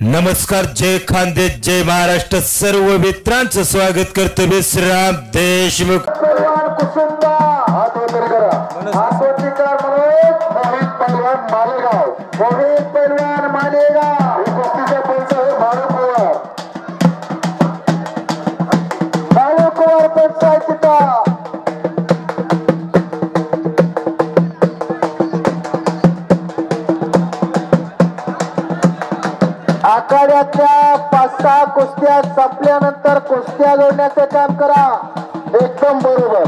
नमस्कार, जय खानदेश, जय महाराष्ट्र. सर्व मित्रांचं स्वागत करतो विश्राम देशमुख. कुसुंबा मोहित पैलवान मालेगाव कुस्तीचा पंच आहे भाऊ कुमार पंच आहे तिथं. आखाड्यातल्या 5-6 कुस्त्या संपल्यानंतर कुस्त्या जोडण्याचं काम करा. एकदम बरोबर.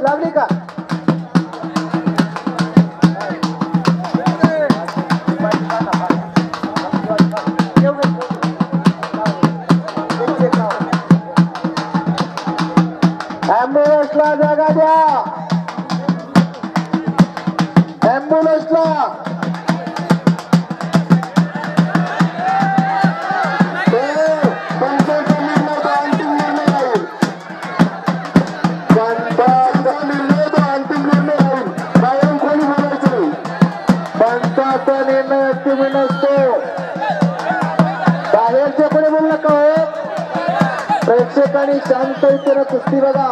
लागली का? ॲम्ब्युलन्सला जागा द्या. ॲम्ब्युलन्सला बाहेरचे कोणी बोलू नका हो. प्रेक्षकांनी शांत इथे कुस्ती बघा.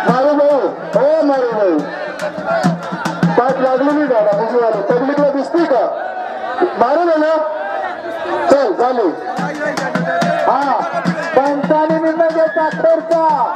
मारू भाऊ, हो मारू भाऊ. पाठ लागली नाही दादा, बुजवायला पब्लिकला दिसते का? मारू ना. चल झाले. हा, पंचाने निर्णय घेतला अखेरचा.